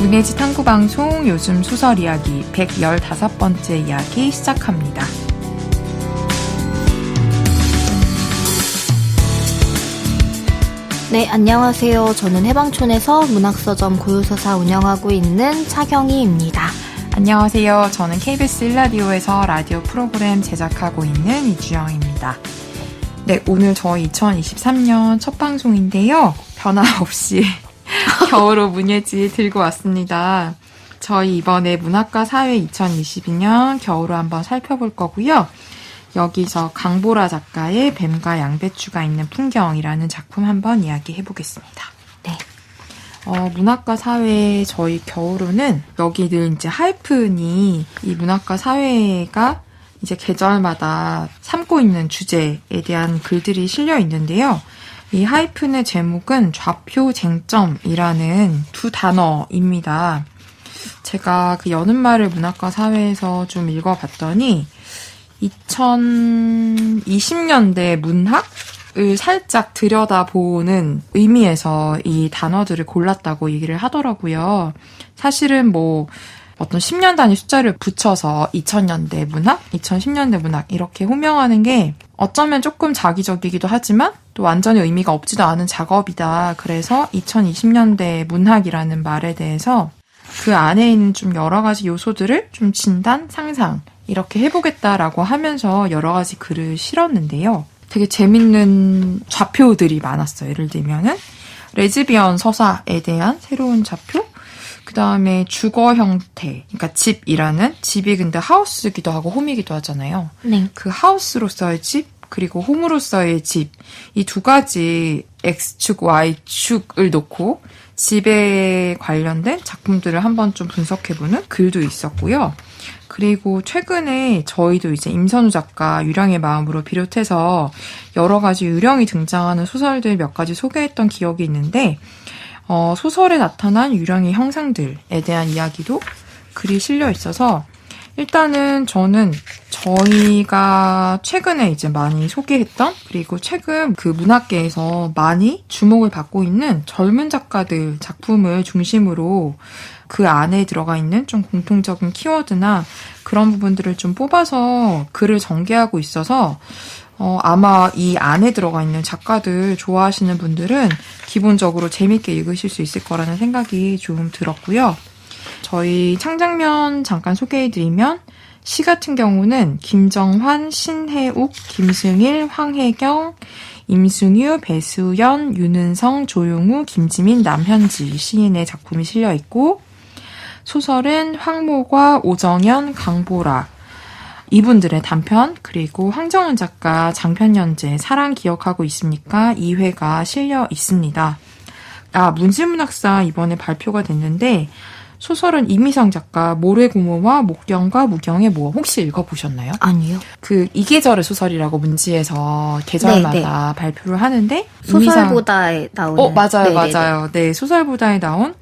문예지 탐구방송 요즘 소설 이야기 115번째 이야기 시작합니다. 네, 안녕하세요. 저는 해방촌에서 문학서점 고요서사 운영하고 있는 차경희입니다. 안녕하세요. 저는 KBS 1라디오에서 라디오 프로그램 제작하고 있는 이주영입니다. 네, 오늘 저희 2023년 첫 방송인데요. 변화 없이 겨울호 문예지 들고 왔습니다. 저희 이번에 문학과 사회 2022년 겨울호 한번 살펴볼 거고요. 여기서 강보라 작가의 뱀과 양배추가 있는 풍경이라는 작품 한번 이야기해 보겠습니다. 네. 문학과 사회 저희 겨울호는 여기 늘 이제 하이픈이 이 문학과 사회가 이제 계절마다 삼고 있는 주제에 대한 글들이 실려 있는데요. 이 하이픈의 제목은 좌표 쟁점이라는 두 단어입니다. 제가 그 여는말을 문학과 사회에서 좀 읽어봤더니 2020년대 문학을 살짝 들여다보는 의미에서 이 단어들을 골랐다고 얘기를 하더라고요. 사실은 뭐 어떤 10년 단위 숫자를 붙여서 2000년대 문학, 2010년대 문학 이렇게 호명하는 게 어쩌면 조금 자기적이기도 하지만 또 완전히 의미가 없지도 않은 작업이다. 그래서 2020년대 문학이라는 말에 대해서 그 안에 있는 좀 여러 가지 요소들을 좀 진단, 상상 이렇게 해보겠다라고 하면서 여러 가지 글을 실었는데요. 되게 재밌는 좌표들이 많았어요. 예를 들면은 레즈비언 서사에 대한 새로운 좌표, 그 다음에 주거 형태, 그러니까 집이라는 집이 근데 하우스기도 하고 홈이기도 하잖아요. 네. 그 하우스로서의 집, 그리고 홈으로서의 집, 이 두 가지 X축, Y축을 놓고 집에 관련된 작품들을 한번 좀 분석해보는 글도 있었고요. 그리고 최근에 저희도 이제 임선우 작가 유령의 마음으로 비롯해서 여러 가지 유령이 등장하는 소설들 몇 가지 소개했던 기억이 있는데 소설에 나타난 유령의 형상들에 대한 이야기도 글이 실려 있어서 일단은 저는 저희가 최근에 이제 많이 소개했던 그리고 최근 그 문학계에서 많이 주목을 받고 있는 젊은 작가들 작품을 중심으로 그 안에 들어가 있는 좀 공통적인 키워드나 그런 부분들을 좀 뽑아서 글을 전개하고 있어서 아마 이 안에 들어가 있는 작가들 좋아하시는 분들은 기본적으로 재밌게 읽으실 수 있을 거라는 생각이 좀 들었고요. 저희 창작면 잠깐 소개해드리면 시 같은 경우는 김정환, 신혜욱, 김승일, 황혜경, 임승유, 배수연, 윤은성, 조용우, 김지민, 남현지 시인의 작품이 실려있고 소설은 황모과 오정연, 강보라 이분들의 단편 그리고 황정은 작가 장편연재 사랑 기억하고 있습니까? 2회가 실려 있습니다. 문지문학상 이번에 발표가 됐는데 소설은 이미상 작가 모래고모와 목경과 무경의 모험 혹시 읽어보셨나요? 아니요. 이 계절의 소설이라고 문지에서 계절마다 발표를 하는데 소설보다에 나오는 맞아요. 맞아요. 네, 소설보다에 나온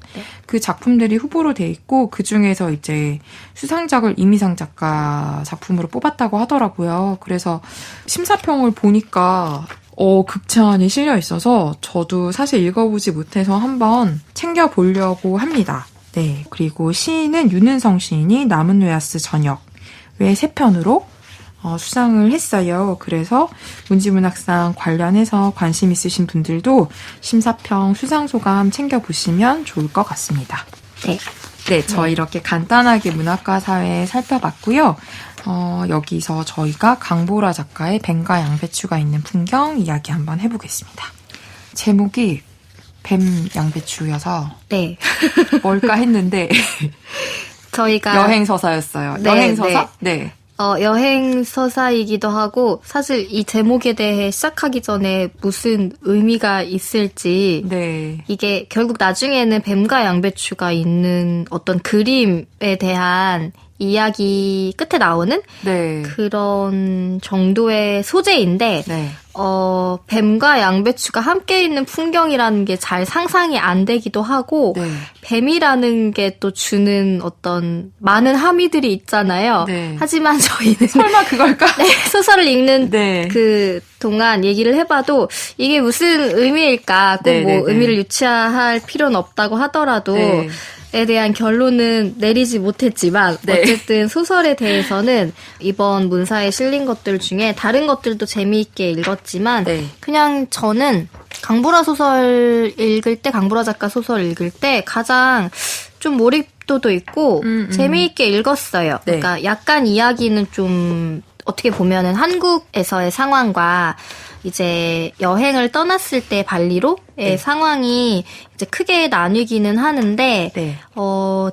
그 작품들이 후보로 돼 있고 그 중에서 이제 수상작을 이미상 작가 작품으로 뽑았다고 하더라고요. 그래서 심사평을 보니까 극찬이 실려 있어서 저도 사실 읽어보지 못해서 한번 챙겨보려고 합니다. 네, 그리고 시인은 윤은성 시인이 남은 웨하스 저녁 외 3편으로 수상을 했어요. 그래서 문지문학상 관련해서 관심 있으신 분들도 심사평 수상소감 챙겨보시면 좋을 것 같습니다. 네, 저희 이렇게 간단하게 문학과 사회 살펴봤고요. 여기서 저희가 강보라 작가의 뱀과 양배추가 있는 풍경 이야기 한번 해보겠습니다. 제목이 뱀 양배추여서 뭘까 했는데 저희가 여행서사였어요. 여행서사? 네. 여행서사이기도 하고 사실 이 제목에 대해 시작하기 전에 무슨 의미가 있을지 이게 결국 나중에는 뱀과 양배추가 있는 어떤 그림에 대한 이야기 끝에 나오는 그런 정도의 소재인데 뱀과 양배추가 함께 있는 풍경이라는 게 잘 상상이 안 되기도 하고 뱀이라는 게 또 주는 어떤 많은 함의들이 있잖아요. 하지만 저희는 설마 그걸까? 소설을 읽는 그 동안 얘기를 해봐도 이게 무슨 의미일까 꼭 뭐 의미를 유추할 필요는 없다고 하더라도 대한 결론은 내리지 못했지만 네. 어쨌든 소설에 대해서는 이번 문사에 실린 것들 중에 다른 것들도 재미있게 읽었지만 네. 그냥 저는 강보라 소설 읽을 때, 강보라 작가 소설 읽을 때 가장 좀 몰입도도 있고 재미있게 읽었어요. 네. 그러니까 약간 이야기는 좀 어떻게 보면은 한국에서의 상황과 이제 여행을 떠났을 때 발리로의 네. 상황이 이제 크게 나뉘기는 하는데, 네.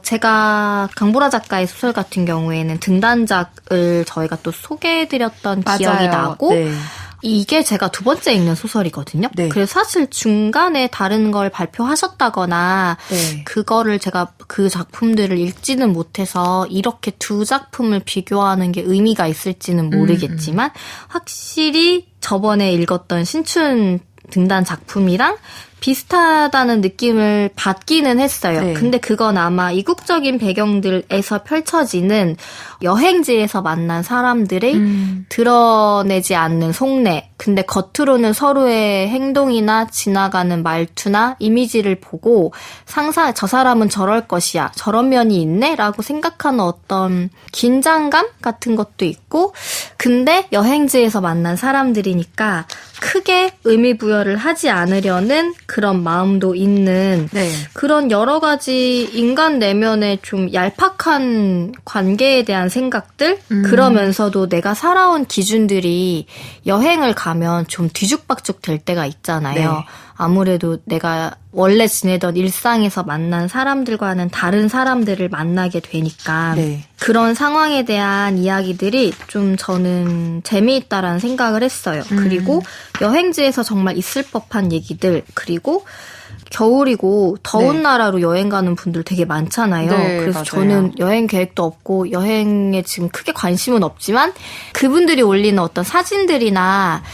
제가 강보라 작가의 소설 같은 경우에는 등단작을 저희가 또 소개해드렸던 맞아요. 기억이 나고, 네. 이게 제가 두 번째 읽는 소설이거든요. 네. 그래서 사실 중간에 다른 걸 발표하셨다거나 네. 그거를 제가 그 작품들을 읽지는 못해서 이렇게 두 작품을 비교하는 게 의미가 있을지는 모르겠지만 확실히 저번에 읽었던 신춘 등단 작품이랑 비슷하다는 느낌을 받기는 했어요. 네. 근데 그건 아마 이국적인 배경들에서 펼쳐지는 여행지에서 만난 사람들의 드러내지 않는 속내, 근데 겉으로는 서로의 행동이나 지나가는 말투나 이미지를 보고 저 사람은 저럴 것이야, 저런 면이 있네? 라고 생각하는 어떤 긴장감 같은 것도 있고, 근데 여행지에서 만난 사람들이니까 크게 의미 부여를 하지 않으려는 그런 마음도 있는 네. 그런 여러 가지 인간 내면의 좀 얄팍한 관계에 대한 생각들 그러면서도 내가 살아온 기준들이 여행을 가면 좀 뒤죽박죽 될 때가 있잖아요. 네. 아무래도 내가 원래 지내던 일상에서 만난 사람들과는 다른 사람들을 만나게 되니까 네. 그런 상황에 대한 이야기들이 좀 저는 재미있다라는 생각을 했어요. 그리고 여행지에서 정말 있을 법한 얘기들, 그리고 겨울이고 더운 네. 나라로 여행 가는 분들 되게 많잖아요. 네, 그래서 맞아요. 저는 여행 계획도 없고 여행에 지금 크게 관심은 없지만 그분들이 올리는 어떤 사진들이나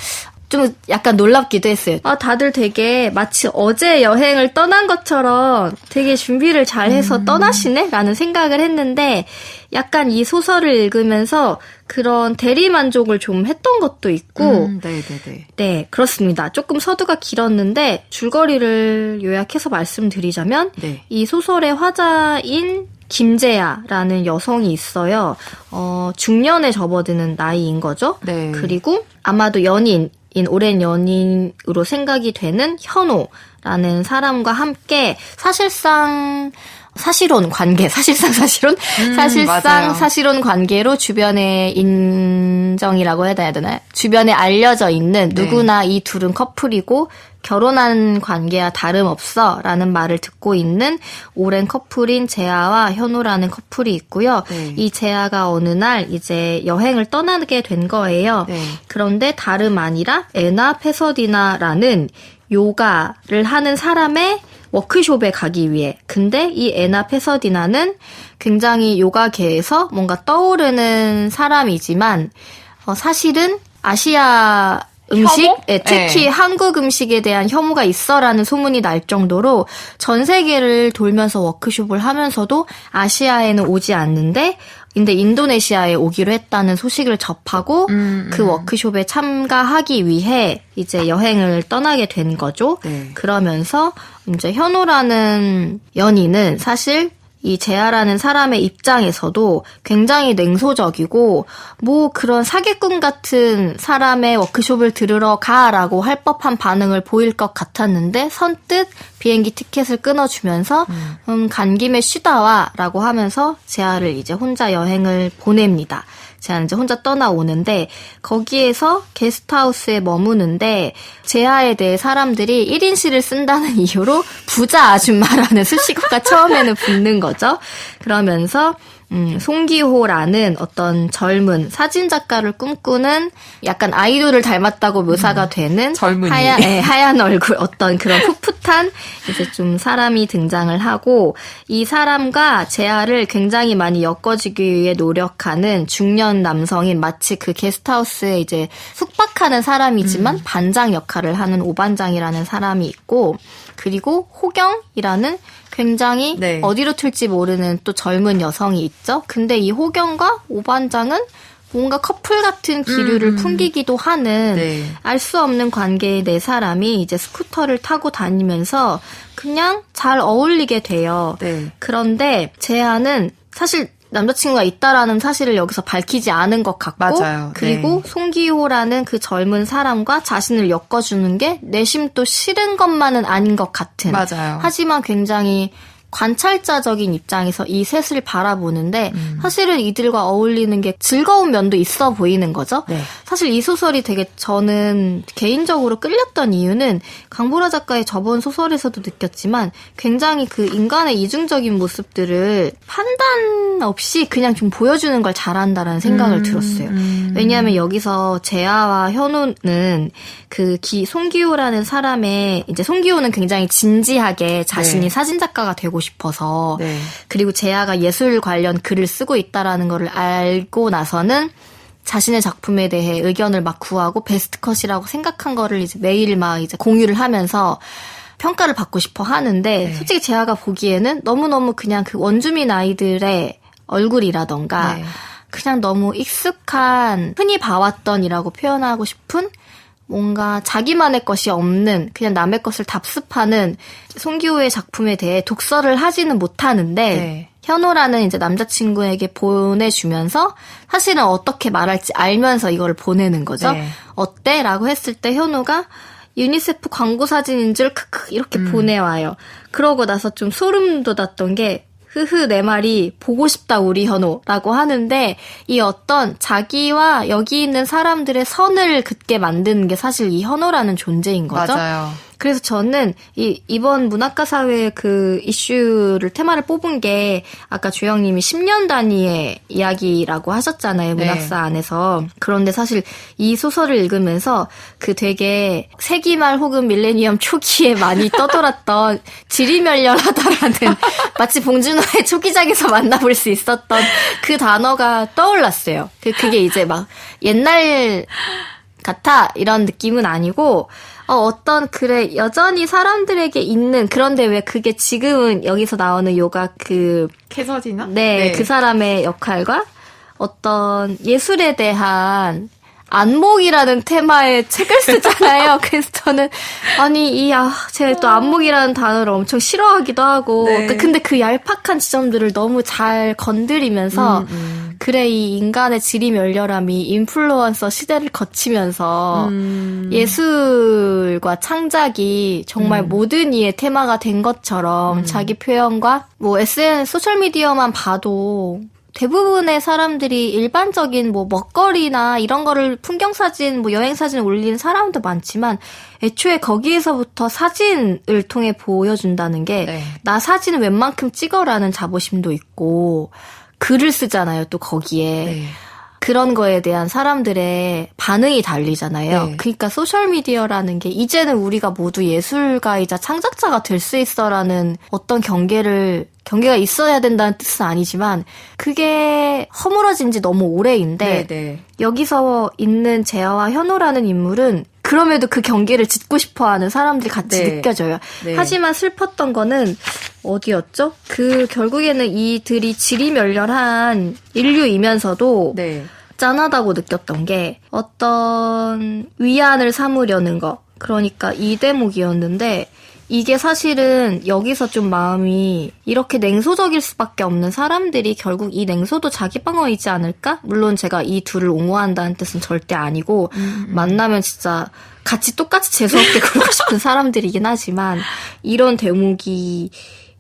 좀 약간 놀랍기도 했어요. 다들 되게 마치 어제 여행을 떠난 것처럼 되게 준비를 잘 해서 떠나시네? 라는 생각을 했는데 약간 이 소설을 읽으면서 그런 대리만족을 좀 했던 것도 있고 네네네. 네, 그렇습니다. 조금 서두가 길었는데 줄거리를 요약해서 말씀드리자면 네. 이 소설의 화자인 김재야라는 여성이 있어요. 중년에 접어드는 나이인 거죠. 네. 그리고 아마도 오랜 연인으로 생각이 되는 현호라는 사람과 함께 사실상 사실혼 관계로 주변에 인정이라고 해야 되나요? 주변에 알려져 있는 누구나 네. 이 둘은 커플이고 결혼한 관계와 다름없어 라는 말을 듣고 있는 오랜 커플인 재아와 현우라는 커플이 있고요. 네. 이 재아가 어느 날 이제 여행을 떠나게 된 거예요. 네. 그런데 다름 아니라 에나 페서디나라는 요가를 하는 사람의 워크숍에 가기 위해. 근데 이 에나 페서디나는 굉장히 요가계에서 뭔가 떠오르는 사람이지만 사실은 아시아 음식? 네, 특히 네. 한국 음식에 대한 혐오가 있어라는 소문이 날 정도로 전 세계를 돌면서 워크숍을 하면서도 아시아에는 오지 않는데 근데 인도네시아에 오기로 했다는 소식을 접하고 그 워크숍에 참가하기 위해 이제 여행을 떠나게 된 거죠. 네. 그러면서 이제 현우라는 연인은 사실 이 재아라는 사람의 입장에서도 굉장히 냉소적이고 뭐 그런 사기꾼 같은 사람의 워크숍을 들으러 가라고 할 법한 반응을 보일 것 같았는데 선뜻 비행기 티켓을 끊어주면서 간 김에 쉬다 와라고 하면서 재아를 이제 혼자 여행을 보냅니다. 재아는 이제 혼자 떠나오는데 거기에서 게스트하우스에 머무는데 재아에 대해 사람들이 1인실을 쓴다는 이유로 부자 아줌마라는 수식어가 처음에는 붙는 거죠. 그러면서 송기호라는 어떤 젊은 사진작가를 꿈꾸는 약간 아이돌을 닮았다고 묘사가 되는 젊은이. 하얀 얼굴 어떤 그런 풋풋한 이제 좀 사람이 등장을 하고 이 사람과 재아를 굉장히 많이 엮어주기 위해 노력하는 중년 남성인 마치 그 게스트하우스에 이제 숙박하는 사람이지만 반장 역할을 하는 오반장이라는 사람이 있고 그리고 호경이라는 굉장히 네. 어디로 튈지 모르는 또 젊은 여성이 있죠. 근데 이 호경과 오반장은 뭔가 커플 같은 기류를 풍기기도 하는 네. 알 수 없는 관계의 네 사람이 이제 스쿠터를 타고 다니면서 그냥 잘 어울리게 돼요. 네. 그런데 재하는 사실 남자친구가 있다라는 사실을 여기서 밝히지 않은 것 같고 맞아요. 그리고 네. 송기호라는 그 젊은 사람과 자신을 엮어주는 게 내심 또 싫은 것만은 아닌 것 같은 맞아요. 하지만 굉장히 관찰자적인 입장에서 이 셋을 바라보는데 사실은 이들과 어울리는 게 즐거운 면도 있어 보이는 거죠. 네. 사실 이 소설이 되게 저는 개인적으로 끌렸던 이유는 강보라 작가의 저번 소설에서도 느꼈지만 굉장히 그 인간의 이중적인 모습들을 판단 없이 그냥 좀 보여주는 걸 잘한다라는 생각을 들었어요. 왜냐하면 여기서 재하와 현우는 그 송기호라는 사람의 이제 송기호는 굉장히 진지하게 자신이 네. 사진작가가 되고 싶어서 네. 그리고 재하가 예술 관련 글을 쓰고 있다라는 걸 알고 나서는 자신의 작품에 대해 의견을 막 구하고 베스트 컷이라고 생각한 거를 이제 매일 막 이제 공유를 하면서 평가를 받고 싶어 하는데 네. 솔직히 재하가 보기에는 너무너무 그냥 그 원주민 아이들의 얼굴이라던가 네. 그냥 너무 익숙한 흔히 봐왔던이라고 표현하고 싶은 뭔가 자기만의 것이 없는 그냥 남의 것을 답습하는 송기호의 작품에 대해 독서를 하지는 못하는데 네. 현호라는 이제 남자친구에게 보내주면서 사실은 어떻게 말할지 알면서 이걸 보내는 거죠. 네. 어때? 라고 했을 때 현호가 유니세프 광고 사진인 줄 크크 이렇게 보내와요. 그러고 나서 좀 소름 돋았던 게 흐흐 내 말이 보고 싶다 우리 현호라고 하는데 이 어떤 자기와 여기 있는 사람들의 선을 긋게 만드는 게 사실 이 현호라는 존재인 거죠. 맞아요. 그래서 저는 이번 문학과 사회 그 이슈를 테마를 뽑은 게 아까 주영님이 10년 단위의 이야기라고 하셨잖아요. 문학사 네. 안에서. 그런데 사실 이 소설을 읽으면서 그 되게 세기말 혹은 밀레니엄 초기에 많이 떠돌았던 지리멸렬하다라는 마치 봉준호의 초기작에서 만나볼 수 있었던 그 단어가 떠올랐어요. 그게 이제 막 옛날 같아 이런 느낌은 아니고 어떤 그래 여전히 사람들에게 있는 그런데 왜 그게 지금은 여기서 나오는 요가 그 캐서디나? 네, 그 사람의 역할과 어떤 예술에 대한 안목이라는 테마의 책을 쓰잖아요. 그래서 저는 아니 제가 또 안목이라는 단어를 엄청 싫어하기도 하고 네. 근데 그 얄팍한 지점들을 너무 잘 건드리면서 그래 이 인간의 지리멸렬함이 인플루언서 시대를 거치면서 예술과 창작이 정말 모든 이의 테마가 된 것처럼 자기 표현과 뭐 SNS 소셜미디어만 봐도 대부분의 사람들이 일반적인 뭐 먹거리나 이런 거를 풍경사진, 뭐 여행사진 올리는 사람도 많지만 애초에 거기에서부터 사진을 통해 보여준다는 게 나 사진을 웬만큼 찍어라는 자부심도 있고 글을 쓰잖아요, 또 거기에. 네. 그런 거에 대한 사람들의 반응이 달리잖아요. 네. 그러니까 소셜미디어라는 게 이제는 우리가 모두 예술가이자 창작자가 될 수 있어라는 어떤 경계가 있어야 된다는 뜻은 아니지만 그게 허물어진 지 너무 오래인데 네. 여기서 있는 재하와 현호라는 인물은 그럼에도 그 경계를 짚고 싶어하는 사람들이 같이 네. 느껴져요. 네. 하지만 슬펐던 거는 어디였죠? 결국에는 이들이 지리멸렬한 인류이면서도 네. 짠하다고 느꼈던 게 어떤 위안을 삼으려는 거. 그러니까 이 대목이었는데 이게 사실은 여기서 좀 마음이 이렇게 냉소적일 수밖에 없는 사람들이 결국 이 냉소도 자기 방어이지 않을까? 물론 제가 이 둘을 옹호한다는 뜻은 절대 아니고 만나면 진짜 같이 똑같이 재수없게 그러고 싶은 사람들이긴 하지만 이런 대목이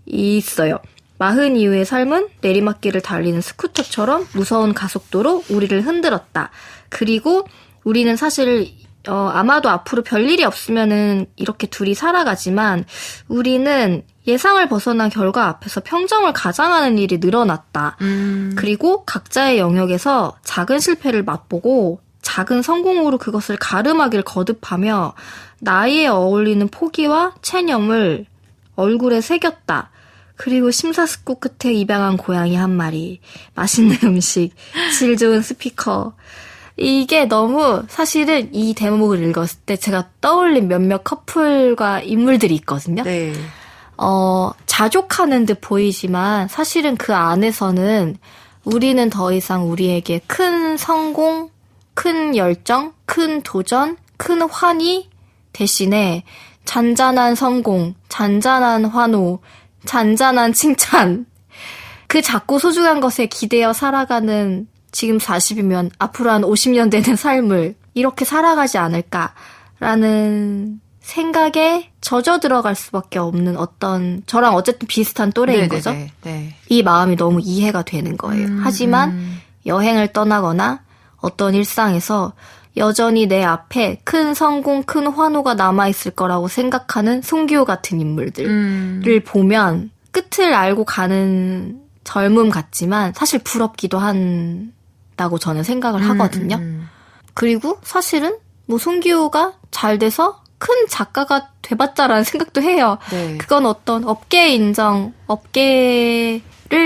있어요. 마흔 이후의 삶은 내리막길을 달리는 스쿠터처럼 무서운 가속도로 우리를 흔들었다. 그리고 우리는 사실 아마도 앞으로 별일이 없으면은 이렇게 둘이 살아가지만 우리는 예상을 벗어난 결과 앞에서 평정을 가장하는 일이 늘어났다. 그리고 각자의 영역에서 작은 실패를 맛보고 작은 성공으로 그것을 가름하길 거듭하며 나이에 어울리는 포기와 체념을 얼굴에 새겼다. 그리고 심사숙고 끝에 입양한 고양이 한 마리, 맛있는 음식, 질 좋은 스피커. 이게 너무 사실은 이 대목을 읽었을 때 제가 떠올린 몇몇 커플과 인물들이 있거든요. 네. 자족하는 듯 보이지만 사실은 그 안에서는 우리는 더 이상 우리에게 큰 성공, 큰 열정, 큰 도전, 큰 환희 대신에 잔잔한 성공, 잔잔한 환호, 잔잔한 칭찬, 그 작고 소중한 것에 기대어 살아가는 지금 40이면 앞으로 한 50년 되는 삶을 이렇게 살아가지 않을까라는 생각에 젖어 들어갈 수밖에 없는 어떤 저랑 어쨌든 비슷한 또래인 거죠. 네. 이 마음이 너무 이해가 되는 거예요. 하지만 여행을 떠나거나 어떤 일상에서 여전히 내 앞에 큰 성공, 큰 환호가 남아있을 거라고 생각하는 송기호 같은 인물들을 보면 끝을 알고 가는 젊음 같지만 사실 부럽기도 한다고 저는 생각을 하거든요. 그리고 사실은 뭐 송기호가 잘 돼서 큰 작가가 돼봤자라는 생각도 해요. 네. 그건 어떤 업계의 인정, 업계를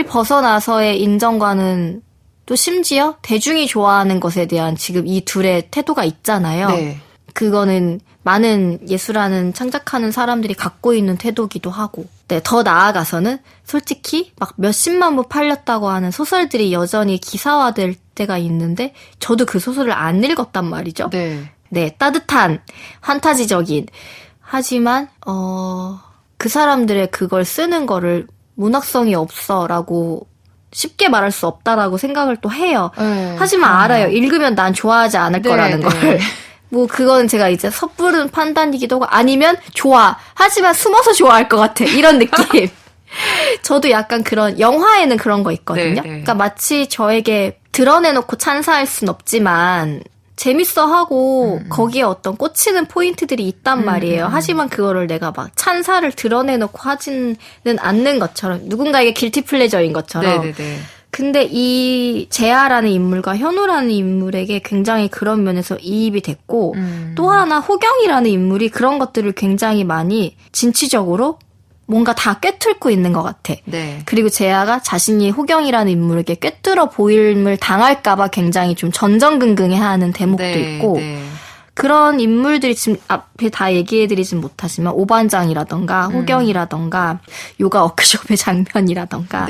벗어나서의 인정과는 또 심지어 대중이 좋아하는 것에 대한 지금 이 둘의 태도가 있잖아요. 네. 그거는 많은 예술하는 창작하는 사람들이 갖고 있는 태도기도 하고. 네, 더 나아가서는 솔직히 막 몇십만 부 팔렸다고 하는 소설들이 여전히 기사화될 때가 있는데 저도 그 소설을 안 읽었단 말이죠. 네, 따뜻한, 환타지적인. 하지만 그 사람들의 그걸 쓰는 거를 문학성이 없어라고 쉽게 말할 수 없다라고 생각을 또 해요. 하지만 알아요. 읽으면 난 좋아하지 않을 거라는 걸. 뭐 그건 제가 이제 섣부른 판단이기도 하고 아니면 좋아. 하지만 숨어서 좋아할 것 같아. 이런 느낌. 저도 약간 그런 영화에는 그런 거 있거든요. 그러니까 마치 저에게 드러내놓고 찬사할 순 없지만 재밌어하고 거기에 어떤 꽂히는 포인트들이 있단 말이에요. 하지만 그거를 내가 막 찬사를 드러내놓고 하지는 않는 것처럼 누군가에게 길티 플레저인 것처럼. 근데 이 재하라는 인물과 현우라는 인물에게 굉장히 그런 면에서 이입이 됐고 또 하나 호경이라는 인물이 그런 것들을 굉장히 많이 진취적으로 뭔가 다 꿰뚫고 있는 것 같아. 그리고 재하가 자신이 호경이라는 인물에게 꿰뚫어 보임을 당할까봐 굉장히 좀 전전긍긍해하는 대목도 있고 그런 인물들이 지금 앞에 다 얘기해드리진 못하지만 오반장이라던가 호경이라던가 요가 워크숍의 장면이라던가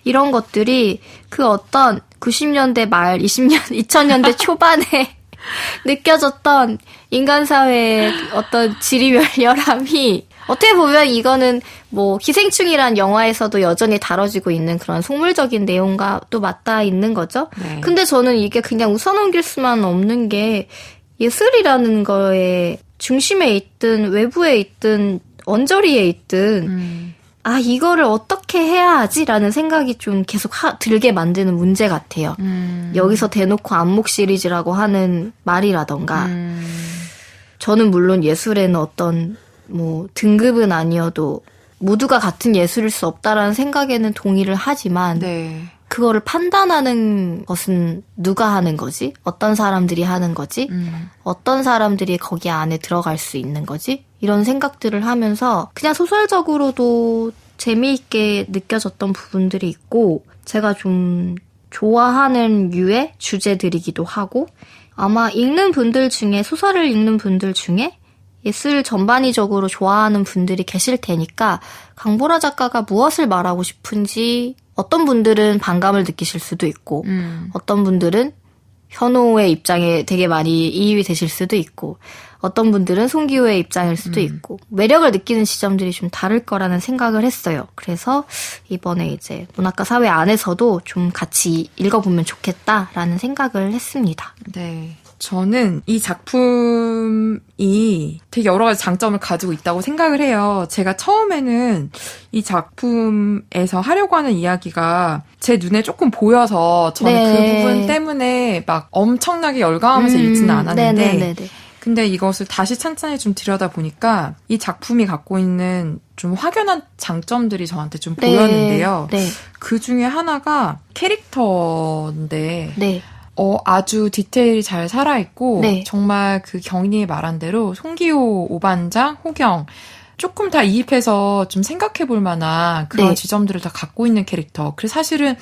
이런 것들이 그 어떤 90년대 말 2000년대 초반에 느껴졌던 인간사회의 어떤 지리멸렬함이 어떻게 보면 이거는 뭐 기생충이란 영화에서도 여전히 다뤄지고 있는 그런 속물적인 내용과 또 맞닿아 있는 거죠. 근데 저는 이게 그냥 웃어넘길 수만 없는 게 예술이라는 거에 중심에 있든 외부에 있든 언저리에 있든 이거를 어떻게 해야 하지라는 생각이 좀 계속 들게 만드는 문제 같아요. 여기서 대놓고 안목 시리즈라고 하는 말이라던가 저는 물론 예술에는 어떤 뭐 등급은 아니어도 모두가 같은 예술일 수 없다라는 생각에는 동의를 하지만 그거를 판단하는 것은 누가 하는 거지? 어떤 사람들이 하는 거지? 어떤 사람들이 거기 안에 들어갈 수 있는 거지? 이런 생각들을 하면서 그냥 소설적으로도 재미있게 느껴졌던 부분들이 있고 제가 좀 좋아하는 류의 주제들이기도 하고 아마 읽는 분들 중에 소설을 읽는 분들 중에 예술 전반이적으로 좋아하는 분들이 계실 테니까 강보라 작가가 무엇을 말하고 싶은지 어떤 분들은 반감을 느끼실 수도 있고 어떤 분들은 현우의 입장에 되게 많이 이입이 되실 수도 있고 어떤 분들은 송기호의 입장일 수도 있고 매력을 느끼는 지점들이 좀 다를 거라는 생각을 했어요. 그래서 이번에 이제 문학과 사회 안에서도 좀 같이 읽어보면 좋겠다라는 생각을 했습니다. 네. 저는 이 작품이 되게 여러 가지 장점을 가지고 있다고 생각을 해요. 제가 처음에는 이 작품에서 하려고 하는 이야기가 제 눈에 조금 보여서 저는 그 부분 때문에 막 엄청나게 열광하면서 읽지는 않았는데 근데 이것을 다시 찬찬히 좀 들여다보니까 이 작품이 갖고 있는 좀 확연한 장점들이 저한테 좀 보였는데요. 그 중에 하나가 캐릭터인데 아주 디테일이 잘 살아있고 정말 그 경리에 말한 대로 송기호, 오반장, 호경 조금 다 이입해서 좀 생각해볼 만한 그런 지점들을 다 갖고 있는 캐릭터. 그래서 사실은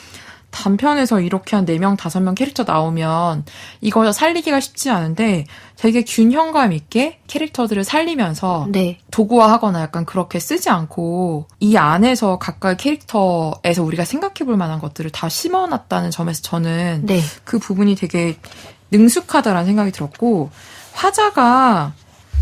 단편에서 이렇게 한 4명, 5명 캐릭터 나오면 이거 살리기가 쉽지 않은데 되게 균형감 있게 캐릭터들을 살리면서 네. 도구화하거나 약간 그렇게 쓰지 않고 이 안에서 각각 캐릭터에서 우리가 생각해볼 만한 것들을 다 심어놨다는 점에서 저는 네. 그 부분이 되게 능숙하다라는 생각이 들었고 화자가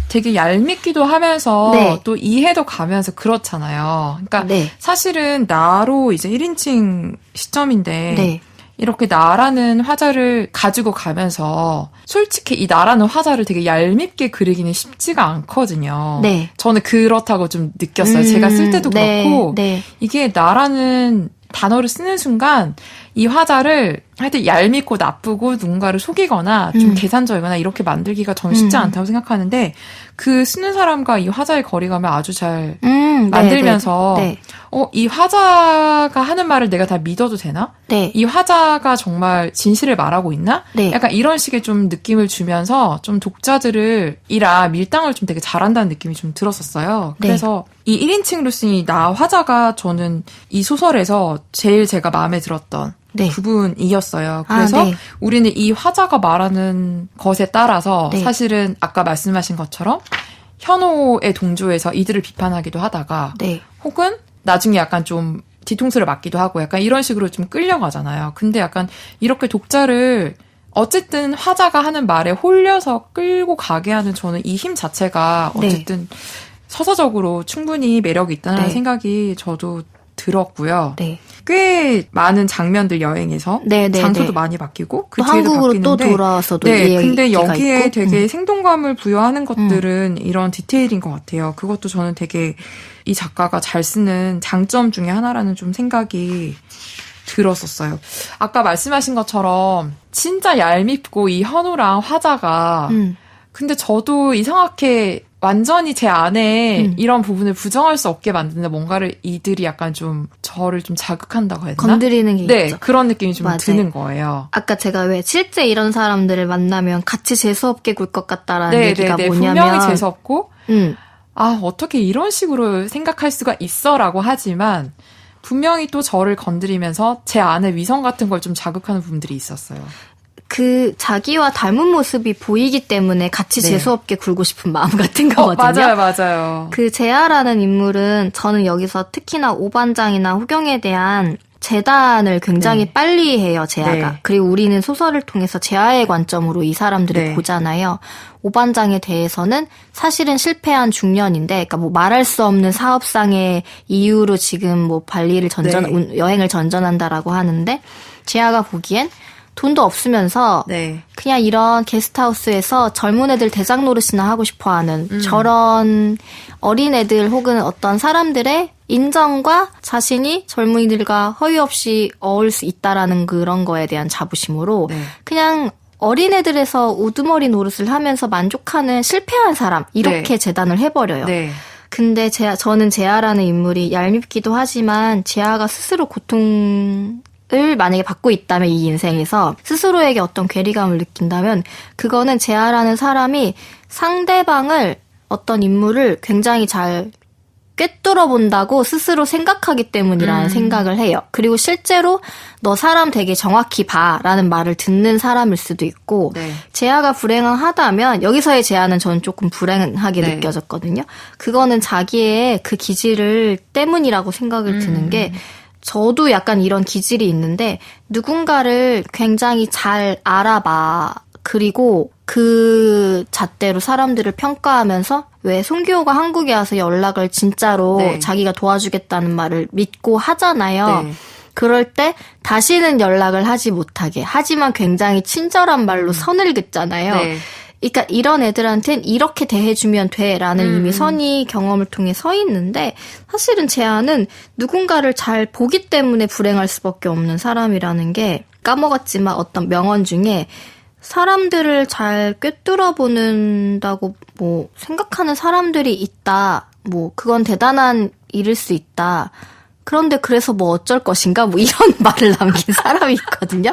되게 얄밉기도 하면서 네. 또 이해도 가면서 그렇잖아요. 그러니까 네. 사실은 나로 이제 1인칭 시점인데 네. 이렇게 나라는 화자를 가지고 가면서 솔직히 이 나라는 화자를 되게 얄밉게 그리기는 쉽지가 않거든요. 네. 저는 그렇다고 좀 느꼈어요. 제가 쓸 때도 네. 그렇고 네. 이게 나라는 단어를 쓰는 순간 이 화자를 하여튼 얄밉고 나쁘고 누군가를 속이거나 좀 계산적이거나 이렇게 만들기가 저는 쉽지 않다고 생각하는데 그 쓰는 사람과 이 화자의 거리감을 아주 잘 만들면서 네. 이 화자가 하는 말을 내가 다 믿어도 되나? 네. 이 화자가 정말 진실을 말하고 있나? 네. 약간 이런 식의 좀 느낌을 주면서 좀 독자들을 밀당을 좀 되게 잘한다는 느낌이 좀 들었었어요. 네. 그래서 이 1인칭으로 쓴 이 나 화자가 저는 이 소설에서 제일 제가 마음에 들었던 네. 부분이었어요. 그래서 네. 우리는 이 화자가 말하는 것에 따라서 네. 사실은 아까 말씀하신 것처럼 현호의 동조에서 이들을 비판하기도 하다가 네. 혹은 나중에 약간 좀 뒤통수를 맞기도 하고 약간 이런 식으로 좀 끌려가잖아요. 근데 약간 이렇게 독자를 어쨌든 화자가 하는 말에 홀려서 끌고 가게 하는 저는 이 힘 자체가 어쨌든 네. 서사적으로 충분히 매력이 있다는 네. 생각이 저도 들었고요. 네. 꽤 많은 장면들 여행에서 네, 네, 장소도 네. 많이 바뀌고 그 또 뒤에도 한국으로 바뀌는데 또 돌아와서도 네, 근데 여기에 있고. 되게 생동감을 부여하는 것들은 이런 디테일인 것 같아요. 그것도 저는 되게 이 작가가 잘 쓰는 장점 중에 하나라는 좀 생각이 들었었어요. 아까 말씀하신 것처럼 진짜 얄밉고 이 현우랑 화자가 근데 저도 이상하게 완전히 제 안에 이런 부분을 부정할 수 없게 만드는 뭔가를 이들이 약간 좀 저를 좀 자극한다고 해야 되나? 건드리는 게 네, 있죠. 그런 느낌이 좀 맞아요. 드는 거예요. 아까 제가 왜 실제 이런 사람들을 만나면 같이 재수없게 굴 것 같다라는 얘기가 뭐냐면 분명히 재수없고 어떻게 이런 식으로 생각할 수가 있어라고 하지만 분명히 또 저를 건드리면서 제 안에 위성 같은 걸 좀 자극하는 부분들이 있었어요. 그 자기와 닮은 모습이 보이기 때문에 같이 네. 재수없게 굴고 싶은 마음 같은 거거든요. 맞아요. 그 재하라는 인물은 저는 여기서 특히나 오반장이나 호경에 대한 재단을 굉장히 빨리 해요, 재하가. 네. 그리고 우리는 소설을 통해서 재하의 관점으로 이 사람들을 보잖아요. 오반장에 대해서는 사실은 실패한 중년인데, 그러니까 뭐 말할 수 없는 사업상의 이유로 지금 뭐 발리를 여행을 전전한다라고 하는데, 재하가 보기엔 돈도 없으면서 그냥 이런 게스트하우스에서 젊은 애들 대장 노릇이나 하고 싶어하는 저런 어린애들 혹은 어떤 사람들의 인정과 자신이 젊은이들과 허위 없이 어울 수 있다라는 그런 거에 대한 자부심으로 그냥 어린애들에서 우두머리 노릇을 하면서 만족하는 실패한 사람 이렇게 재단을 해버려요. 근데 저는 재하라는 인물이 얄밉기도 하지만 재하가 스스로 고통을 만약에 받고 있다면 이 인생에서 스스로에게 어떤 괴리감을 느낀다면 그거는 재하라는 사람이 상대방을 어떤 인물을 굉장히 잘 꿰뚫어 본다고 스스로 생각하기 때문이라는 생각을 해요. 그리고 실제로 너 사람 되게 정확히 봐라는 말을 듣는 사람일 수도 있고 재하가 불행하다면 여기서의 재하는 저는 조금 불행하게 느껴졌거든요. 그거는 자기의 그 기질을 때문이라고 생각을 드는 게 저도 약간 이런 기질이 있는데 누군가를 굉장히 잘 알아봐. 그리고 그 잣대로 사람들을 평가하면서 왜 송기호가 한국에 와서 연락을 진짜로 자기가 도와주겠다는 말을 믿고 하잖아요. 그럴 때 다시는 연락을 하지 못하게 하지만 굉장히 친절한 말로 선을 긋잖아요. 그러니까 이런 애들한텐 이렇게 대해주면 돼라는 이미 선이 경험을 통해 서 있는데 사실은 재하는 누군가를 잘 보기 때문에 불행할 수밖에 없는 사람이라는 게 까먹었지만 어떤 명언 중에 사람들을 잘 꿰뚫어 보는다고 뭐 생각하는 사람들이 있다. 뭐 그건 대단한 일일 수 있다. 그런데 그래서 뭐 어쩔 것인가? 뭐 이런 말을 남긴 사람이 있거든요.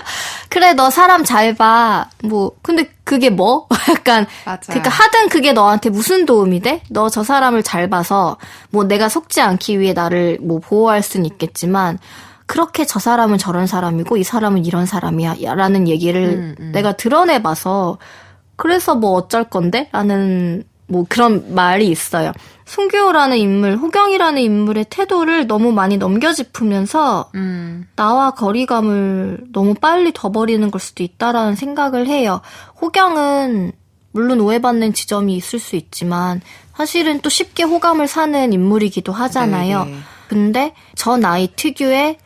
그래 너 사람 잘 봐. 뭐 근데 그게 뭐? 약간 그러니까 하든 그게 너한테 무슨 도움이 돼? 너 저 사람을 잘 봐서 뭐 내가 속지 않기 위해 나를 뭐 보호할 수는 있겠지만 그렇게 저 사람은 저런 사람이고 이 사람은 이런 사람이야 라는 얘기를 내가 드러내봐서 그래서 뭐 어쩔 건데? 라는 뭐 그런 말이 있어요. 송규호라는 인물, 호경이라는 인물의 태도를 너무 많이 넘겨짚으면서 나와 거리감을 너무 빨리 둬버리는 걸 수도 있다라는 생각을 해요. 호경은 물론 오해받는 지점이 있을 수 있지만 사실은 또 쉽게 호감을 사는 인물이기도 하잖아요. 네네. 근데 저 나이 특유의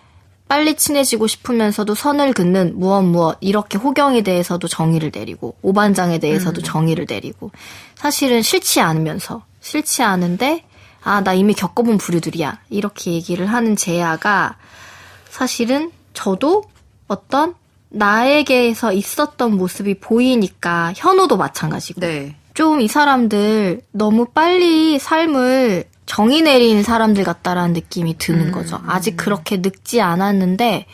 빨리 친해지고 싶으면서도 선을 긋는 무엇 이렇게 호경에 대해서도 정의를 내리고 오반장에 대해서도 정의를 내리고 사실은 싫지 않은데 나 이미 겪어본 부류들이야 이렇게 얘기를 하는 재야가 사실은 저도 어떤 나에게서 있었던 모습이 보이니까 현우도 마찬가지고 네. 좀 이 사람들 너무 빨리 삶을 정의 내린 사람들 같다라는 느낌이 드는 거죠. 아직 그렇게 늙지 않았는데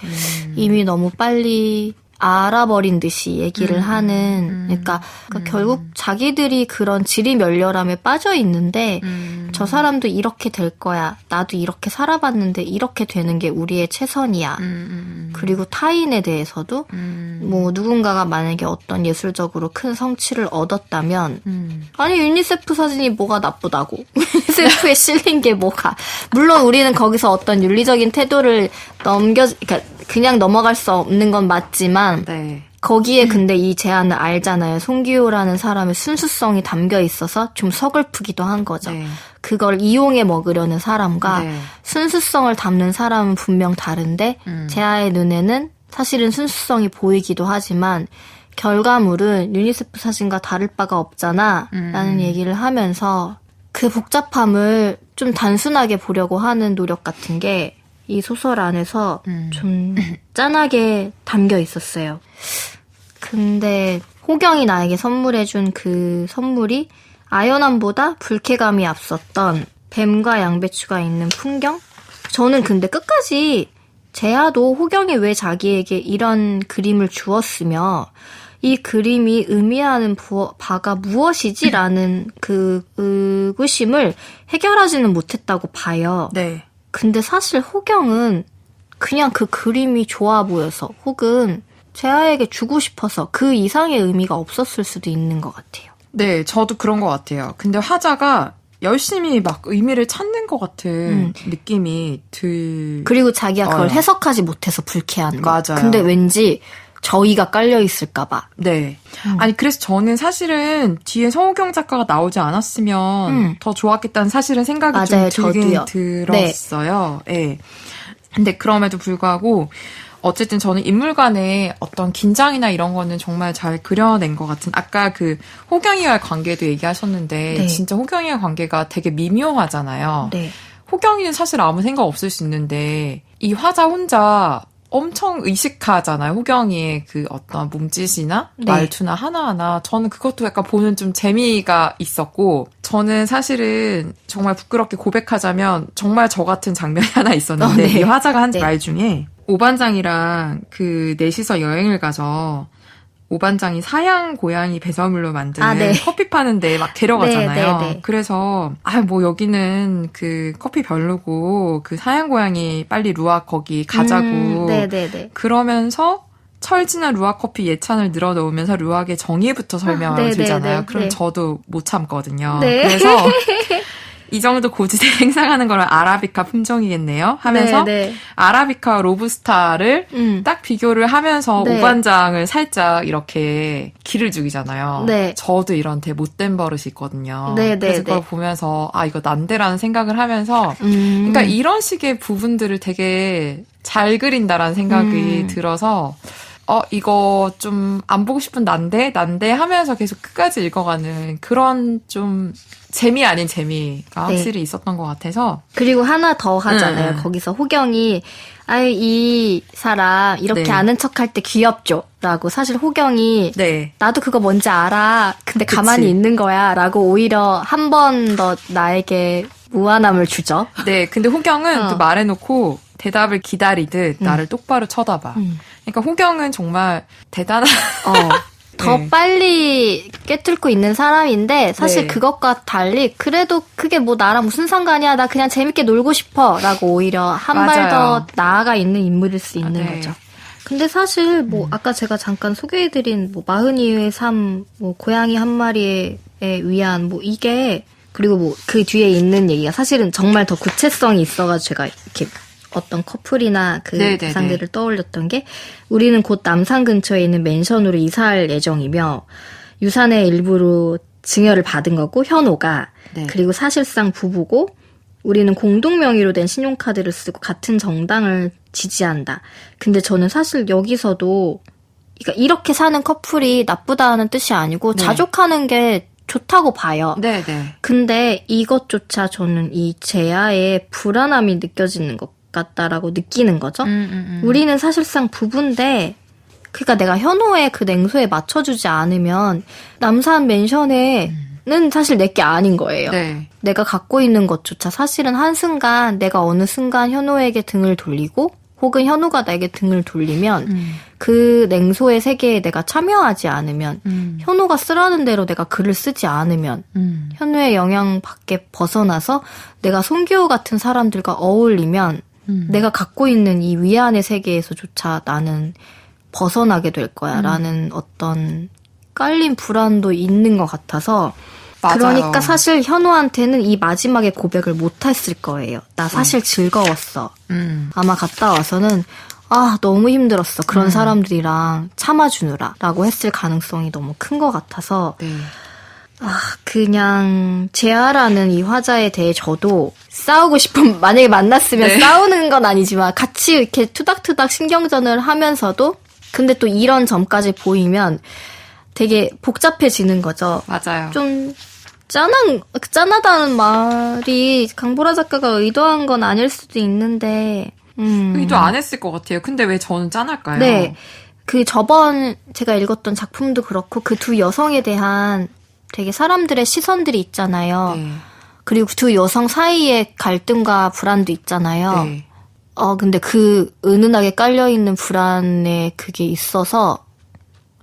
이미 너무 빨리 알아버린 듯이 얘기를 하는 그러니까 결국 자기들이 그런 지리멸렬함에 빠져 있는데 저 사람도 이렇게 될 거야. 나도 이렇게 살아봤는데 이렇게 되는 게 우리의 최선이야. 그리고 타인에 대해서도 뭐 누군가가 만약에 어떤 예술적으로 큰 성취를 얻었다면 아니 유니세프 사진이 뭐가 나쁘다고 유니세프에 실린 게 뭐가 물론 우리는 거기서 어떤 윤리적인 태도를 그러니까 그냥 넘어갈 수 없는 건 맞지만 네. 거기에 근데 이 제안을 알잖아요. 송기호라는 사람의 순수성이 담겨 있어서 좀 서글프기도 한 거죠. 네. 그걸 이용해 먹으려는 사람과 네. 순수성을 담는 사람은 분명 다른데 제아의 눈에는 사실은 순수성이 보이기도 하지만 결과물은 유니세프 사진과 다를 바가 없잖아 라는 얘기를 하면서 그 복잡함을 좀 단순하게 보려고 하는 노력 같은 게 이 소설 안에서 좀 짠하게 담겨 있었어요. 근데 호경이 나에게 선물해준 그 선물이 아연함보다 불쾌감이 앞섰던 뱀과 양배추가 있는 풍경? 저는 근데 끝까지 재하도 호경이 왜 자기에게 이런 그림을 주었으며 이 그림이 의미하는 바가 무엇이지라는 그 의구심을 해결하지는 못했다고 봐요. 네. 근데 사실 호경은 그냥 그 그림이 좋아 보여서 혹은 재하에게 주고 싶어서 그 이상의 의미가 없었을 수도 있는 것 같아요. 네, 저도 그런 것 같아요. 근데 화자가 열심히 막 의미를 찾는 것 같은 느낌이 그리고 자기가 그걸 해석하지 못해서 불쾌한 거. 맞아요. 근데 왠지 저희가 깔려 있을까봐. 네. 아니 그래서 저는 사실은 뒤에 서호경 작가가 나오지 않았으면 더 좋았겠다는 사실은 생각이 맞아요, 좀 들긴 들었어요. 네. 네. 근데 그럼에도 불구하고 어쨌든 저는 인물 간의 어떤 긴장이나 이런 거는 정말 잘 그려낸 것 같은 아까 그 호경이와의 관계도 얘기하셨는데 네. 진짜 호경이와의 관계가 되게 미묘하잖아요. 네. 호경이는 사실 아무 생각 없을 수 있는데 이 화자 혼자 엄청 의식하잖아요. 호경이의 그 어떤 몸짓이나 네. 말투나 하나하나. 저는 그것도 약간 보는 좀 재미가 있었고 저는 사실은 정말 부끄럽게 고백하자면 정말 저 같은 장면이 하나 있었는데 네. 이 화자가 한 말 중에 오반장이랑 그 넷이서 여행을 가서 오반장이 사양 고양이 배설물로 만든 네. 커피 파는데 막 데려가잖아요. 네. 그래서 뭐 여기는 그 커피 별로고 그 사양 고양이 빨리 루아 거기 가자고. 그러면서 철진한 루아 커피 예찬을 늘어놓으면서 루아의 정의부터 설명을 들잖아요. 그럼 저도 못 참거든요. 네. 그래서 이 정도 고지대 행사하는 거는 아라비카 품종이겠네요 하면서 아라비카 로부스타를 딱 비교를 하면서 오반장을 살짝 이렇게 기를 죽이잖아요. 저도 이런 되게 못된 버릇이 있거든요. 그래서 그걸 보면서 이거 난데라는 생각을 하면서 그러니까 이런 식의 부분들을 되게 잘 그린다라는 생각이 들어서 이거 좀 안 보고 싶은 난데 하면서 계속 끝까지 읽어가는 그런 좀 재미 아닌 재미가 확실히 있었던 것 같아서. 그리고 하나 더 하잖아요. 거기서 호경이 이 사람 이렇게 아는 척할 때 귀엽죠? 라고 사실 호경이 나도 그거 뭔지 알아. 근데 가만히 있는 거야. 라고 오히려 한 번 더 나에게 무한함을 주죠. 네. 근데 호경은 또 말해놓고 대답을 기다리듯 나를 똑바로 쳐다봐. 그러니까 호경은 정말 대단한 더 빨리 꿰뚫고 있는 사람인데 사실 그것과 달리 그래도 그게 뭐 나랑 무슨 상관이야 나 그냥 재밌게 놀고 싶어 라고 오히려 한 발 더 나아가 있는 인물일 수 있는 거죠. 근데 사실 뭐 아까 제가 잠깐 소개해드린 뭐 42의 삶, 뭐 고양이 한 마리에 위한 뭐 이게 그리고 뭐 그 뒤에 있는 얘기가 사실은 정말 더 구체성이 있어가지고 제가 이렇게 어떤 커플이나 그 대상들을 떠올렸던 게 우리는 곧 남산 근처에 있는 맨션으로 이사할 예정이며 유산의 일부로 증여를 받은 거고 현호가 그리고 사실상 부부고 우리는 공동 명의로 된 신용카드를 쓰고 같은 정당을 지지한다. 근데 저는 사실 여기서도 그러니까 이렇게 사는 커플이 나쁘다는 뜻이 아니고 자족하는 게 좋다고 봐요. 근데 이것조차 저는 이 재아의 불안함이 느껴지는 것 같다라고 느끼는 거죠. 우리는 사실상 부부인데 그러니까 내가 현호의 그 냉소에 맞춰주지 않으면 남산 맨션에는 사실 내게 아닌 거예요. 내가 갖고 있는 것조차 사실은 한순간 내가 어느 순간 현호에게 등을 돌리고 혹은 현호가 나에게 등을 돌리면 그 냉소의 세계에 내가 참여하지 않으면 현호가 쓰라는 대로 내가 글을 쓰지 않으면 현호의 영향 밖에 벗어나서 내가 송기호 같은 사람들과 어울리면 내가 갖고 있는 이 위안의 세계에서조차 나는 벗어나게 될 거야 라는 어떤 깔린 불안도 있는 것 같아서 맞아요. 그러니까 사실 현호한테는 이 마지막에 고백을 못했을 거예요. 나 사실 즐거웠어. 아마 갔다 와서는 아 너무 힘들었어. 그런 사람들이랑 참아주느라 라고 했을 가능성이 너무 큰 것 같아서 그냥 재아라는 이 화자에 대해 저도 싸우고 싶은 만약에 만났으면 싸우는 건 아니지만 같이 이렇게 투닥투닥 신경전을 하면서도 근데 또 이런 점까지 보이면 되게 복잡해지는 거죠. 맞아요. 좀 짠하다는 말이 강보라 작가가 의도한 건 아닐 수도 있는데 의도 안 했을 것 같아요. 근데 왜 저는 짠할까요? 네. 그 저번 제가 읽었던 작품도 그렇고 그 두 여성에 대한 되게 사람들의 시선들이 있잖아요. 그리고 두 여성 사이의 갈등과 불안도 있잖아요. 근데 그 은은하게 깔려있는 불안에 그게 있어서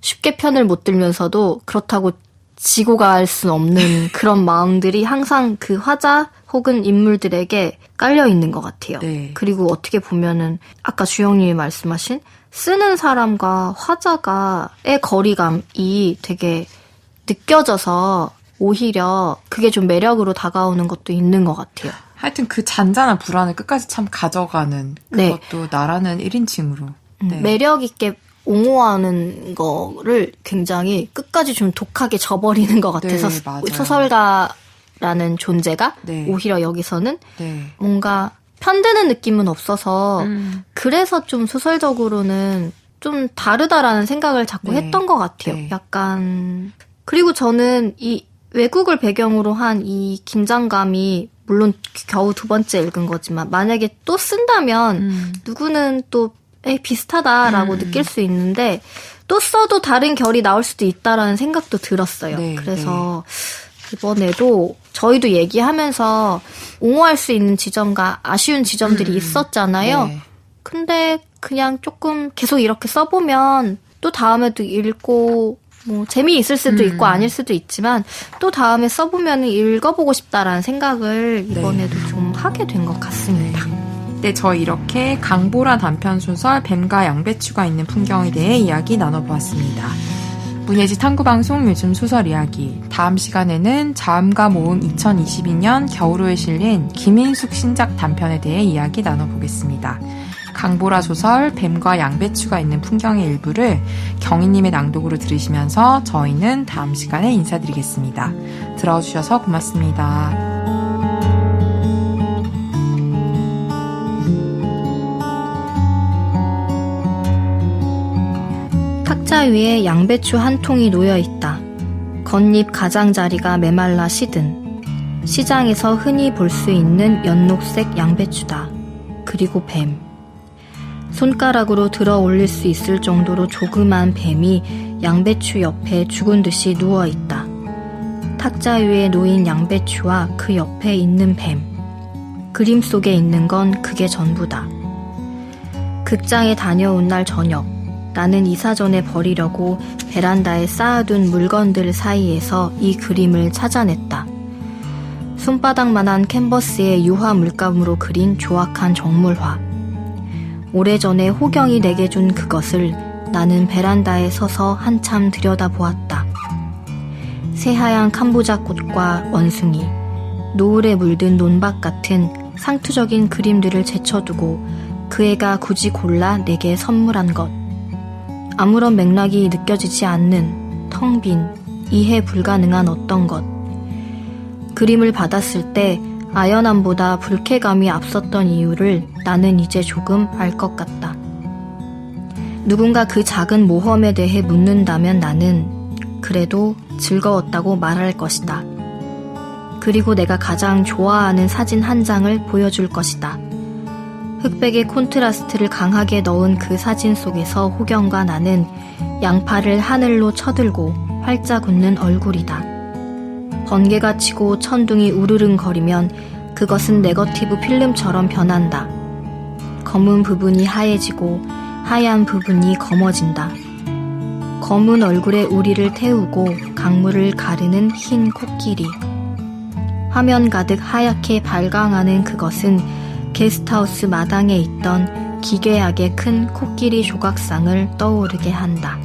쉽게 편을 못 들면서도 그렇다고 지고 갈 순 없는 그런 마음들이 항상 그 화자 혹은 인물들에게 깔려있는 것 같아요. 그리고 어떻게 보면은 아까 주영님이 말씀하신 쓰는 사람과 화자가의 거리감이 되게 느껴져서 오히려 그게 좀 매력으로 다가오는 것도 있는 것 같아요. 하여튼 그 잔잔한 불안을 끝까지 참 가져가는 그것도 나라는 1인칭으로. 매력 있게 옹호하는 거를 굉장히 끝까지 좀 독하게 져버리는 것 같아서 소설가라는 존재가 오히려 여기서는 뭔가 편드는 느낌은 없어서 그래서 좀 소설적으로는 좀 다르다라는 생각을 자꾸 했던 것 같아요. 약간 그리고 저는 이 외국을 배경으로 한 이 긴장감이 물론 겨우 두 번째 읽은 거지만 만약에 또 쓴다면 누구는 또 비슷하다라고 느낄 수 있는데 또 써도 다른 결이 나올 수도 있다라는 생각도 들었어요. 그래서 이번에도 저희도 얘기하면서 옹호할 수 있는 지점과 아쉬운 지점들이 있었잖아요. 근데 그냥 조금 계속 이렇게 써보면 또 다음에도 읽고 뭐 재미있을 수도 있고 아닐 수도 있지만 또 다음에 써보면 읽어보고 싶다라는 생각을 이번에도 좀 하게 된 것 같습니다. 네, 저 이렇게 강보라 단편소설 뱀과 양배추가 있는 풍경에 대해 이야기 나눠보았습니다. 문예지 탐구방송 요즘 소설 이야기. 다음 시간에는 자음과 모음 2022년 겨울호에 실린 김인숙 신작 단편에 대해 이야기 나눠보겠습니다. 강보라 소설 뱀과 양배추가 있는 풍경의 일부를 경희님의 낭독으로 들으시면서 저희는 다음 시간에 인사드리겠습니다. 들어주셔서 고맙습니다. 탁자 위에 양배추 한 통이 놓여있다. 겉잎 가장자리가 메말라 시든 시장에서 흔히 볼 수 있는 연녹색 양배추다. 그리고 뱀. 손가락으로 들어 올릴 수 있을 정도로 조그만 뱀이 양배추 옆에 죽은 듯이 누워있다. 탁자 위에 놓인 양배추와 그 옆에 있는 뱀. 그림 속에 있는 건 그게 전부다. 극장에 다녀온 날 저녁 나는 이사 전에 버리려고 베란다에 쌓아둔 물건들 사이에서 이 그림을 찾아냈다. 손바닥만한 캔버스에 유화 물감으로 그린 조악한 정물화. 오래전에 호경이 내게 준 그것을 나는 베란다에 서서 한참 들여다보았다. 새하얀 캄보자꽃과 원숭이, 노을에 물든 논밭 같은 상투적인 그림들을 제쳐두고 그 애가 굳이 골라 내게 선물한 것. 아무런 맥락이 느껴지지 않는 텅 빈, 이해 불가능한 어떤 것. 그림을 받았을 때 아연함보다 불쾌감이 앞섰던 이유를 나는 이제 조금 알 것 같다. 누군가 그 작은 모험에 대해 묻는다면 나는 그래도 즐거웠다고 말할 것이다. 그리고 내가 가장 좋아하는 사진 한 장을 보여줄 것이다. 흑백의 콘트라스트를 강하게 넣은 그 사진 속에서 호경과 나는 양팔을 하늘로 쳐들고 활짝 웃는 얼굴이다. 번개가 치고 천둥이 우르릉거리면 그것은 네거티브 필름처럼 변한다. 검은 부분이 하얘지고 하얀 부분이 검어진다. 검은 얼굴에 우리를 태우고 강물을 가르는 흰 코끼리. 화면 가득 하얗게 발광하는 그것은 게스트하우스 마당에 있던 기괴하게 큰 코끼리 조각상을 떠오르게 한다.